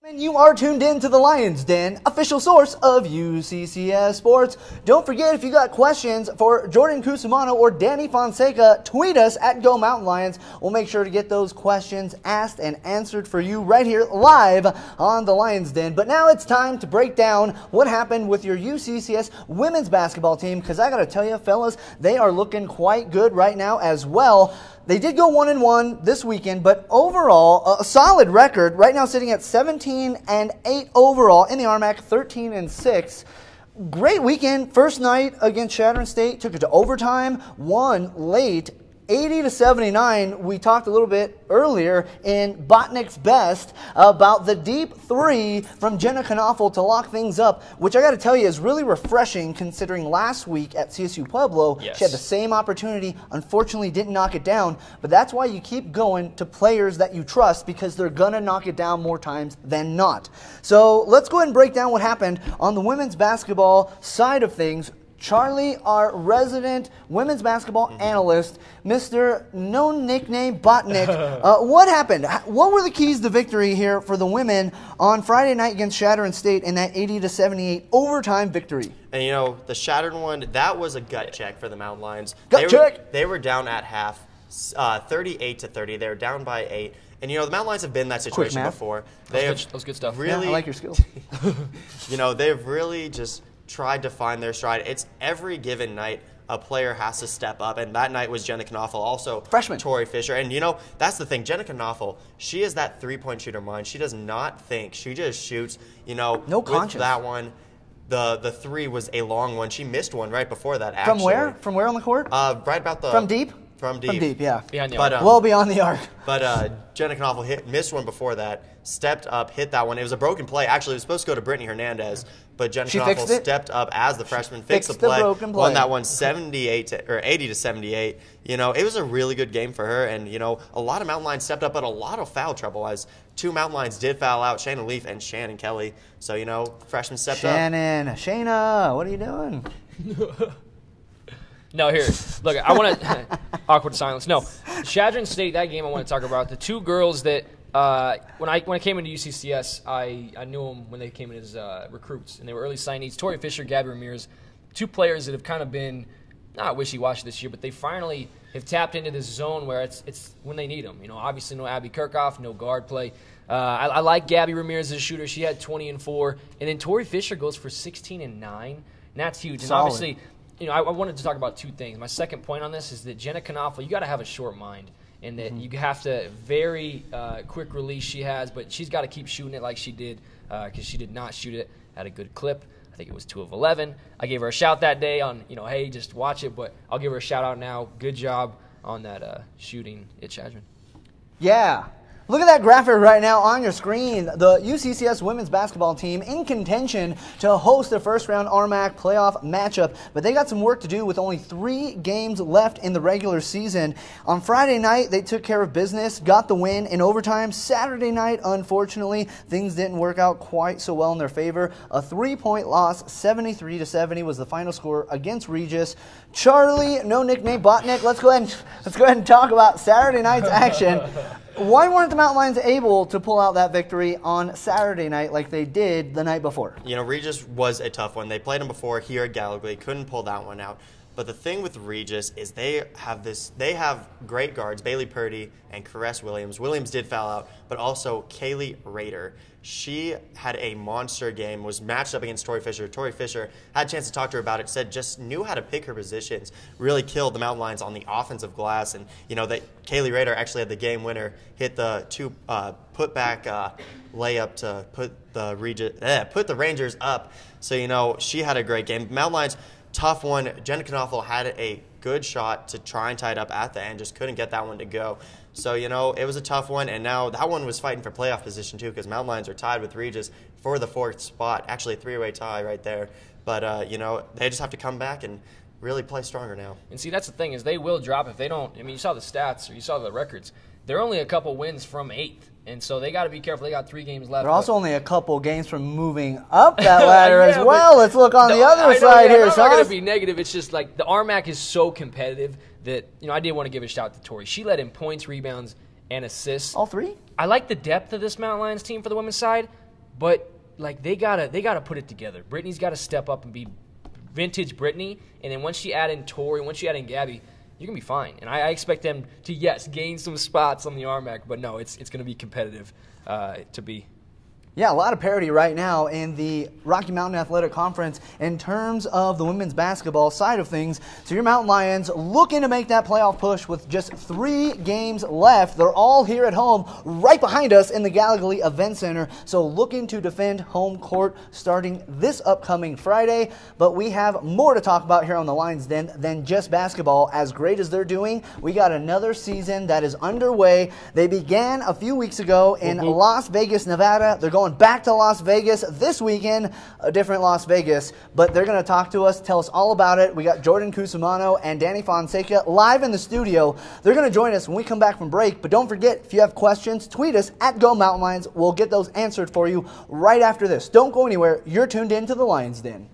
And you are tuned in to the Lions Den, official source of UCCS Sports. Don't forget, if you got questions for Jordan Cusimano or Danny Fonseca, tweet us at Go Mountain Lions. We'll make sure to get those questions asked and answered for you right here live on the Lions Den. But now it's time to break down what happened with your UCCS women's basketball team, because I got to tell you, fellas, they are looking quite good right now as well. They did go 1-1 this weekend, but overall, a solid record. Right now sitting at 17-8 overall in the RMAC, 13-6. Great weekend. First night against Chadron State, took it to overtime, won late, 80-79. We talked a little bit earlier in Botnick's Best about the deep three from Jenna Knaufel to lock things up, which I got to tell you is really refreshing considering last week at CSU Pueblo, she had the same opportunity, unfortunately didn't knock it down, but that's why you keep going to players that you trust, because they're going to knock it down more times than not. So let's go ahead and break down what happened on the women's basketball side of things. Charlie, our resident women's basketball analyst, Mr. No Nickname Botnick. What happened? What were the keys to victory here for the women on Friday night against Chadron State in that 80-78 overtime victory? And, you know, the Chadron one, that was a gut check for the Mountain Lions. They were down at half, 38-30. They were down by 8. And, you know, the Mountain Lions have been in that situation before. That was good stuff. Really, I like your skills. You know, they've really just tried to find their stride. It's every given night a player has to step up, and that night was Jenna Knaufel, also freshman Tori Fisher. And, you know, that's the thing. Jenna Knaufel, she is that three-point shooter mind. She does not think. She just shoots, you know. No conscience. That one, the three was a long one. She missed one right before that, actually. From where? From where on the court? Right about the... From deep? From deep. From deep, yeah. Behind the arc. Well beyond the arc. But Jenna Knaufel missed one before that, stepped up, hit that one. It was a broken play. Actually, it was supposed to go to Brittany Hernandez, but Jenna Knaufel stepped up as the freshman, fixed the play, won that one 80-78. You know, it was a really good game for her, and, you know, a lot of Mountain Lions stepped up, but a lot of foul trouble, as two Mountain Lions did foul out, Shannon Leaf and Shannon Kelly. So, you know, freshmen stepped up. Shayna, what are you doing? No, here. Look, I want to awkward silence. No, Chadron State. That game I want to talk about. The two girls that when I came into UCCS, I knew them when they came in as recruits, and they were early signees. Tori Fisher, Gabby Ramirez, two players that have kind of been not wishy-washy this year, but they finally have tapped into this zone where it's when they need them. You know, obviously no Abby Kirchhoff, no guard play. I like Gabby Ramirez as a shooter. She had 20 and 4, and then Tori Fisher goes for 16 and 9, and that's huge. And obviously, you know, I wanted to talk about two things. My second point on this is that Jenna Knaufel, you got to have a short mind, and that you have to very quick release she has, but she's got to keep shooting it like she did, because she did not shoot it at a good clip. I think it was 2 of 11. I gave her a shout that day on, you know, hey, just watch it, but I'll give her a shout out now. Good job on that shooting at Chadron. Yeah. Look at that graphic right now on your screen. The UCCS women's basketball team in contention to host their first-round RMAC playoff matchup, but they got some work to do with only 3 games left in the regular season. On Friday night, they took care of business, got the win in overtime. Saturday night, unfortunately, things didn't work out quite so well in their favor. A 3-point loss, 73-70 was the final score against Regis. Charlie, no nickname, Botnick, let's go ahead and talk about Saturday night's action. Why weren't the Mountain Lions able to pull out that victory on Saturday night like they did the night before? You know, Regis was a tough one. They played them before here at Galloway, couldn't pull that one out. But the thing with Regis is they have great guards, Bailey Purdy and Caress Williams. Williams did foul out, but also Kaylee Rader. She had a monster game, was matched up against Tori Fisher. Tori Fisher had a chance to talk to her about it, said just knew how to pick her positions, really killed the Mountain Lions on the offensive glass. And, you know, that Kaylee Rader actually had the game winner, hit the 2 put-back layup to put the Rangers up. So, you know, she had a great game. Mountain Lions, tough one. Jenna Knaufel had a good shot to try and tie it up at the end, just couldn't get that one to go. So, you know, it was a tough one, and now that one was fighting for playoff position too, because Mountain Lions are tied with Regis for the 4th spot. Actually, a 3-way tie right there. But, you know, they just have to come back and really play stronger now. And see, that's the thing, is they will drop if they don't. I mean, you saw the stats, or you saw the records. They're only a couple wins from 8th. And so they got to be careful. They got 3 games left. They're also only a couple games from moving up that ladder as well. Let's look on the other side here, Sean. I'm not going to be negative. It's just like the RMAC is so competitive that, you know, I did want to give a shout to Tori. She led in points, rebounds, and assists. All 3? I like the depth of this Mountain Lions team for the women's side. but like they gotta put it together. Brittany's got to step up and be vintage Brittany, and then once you add in Tori, once you add in Gabby, you're gonna be fine. And I expect them to gain some spots on the RMAC, but no, it's gonna be competitive to be. Yeah, a lot of parity right now in the Rocky Mountain Athletic Conference in terms of the women's basketball side of things. So your Mountain Lions looking to make that playoff push with just 3 games left. They're all here at home right behind us in the Gallagher Event Center. So looking to defend home court starting this upcoming Friday. But we have more to talk about here on the Lions Den than just basketball. As great as they're doing, we got another season that is underway. They began a few weeks ago in Las Vegas, Nevada. They're going back to Las Vegas this weekend, a different Las Vegas, but they're going to talk to us, tell us all about it. We got Jordan Cusimano and Danny Fonseca live in the studio. They're going to join us when we come back from break, but don't forget, if you have questions, tweet us at Go Mountain Lions. We'll get those answered for you right after this. Don't go anywhere. You're tuned in to the Lions Den.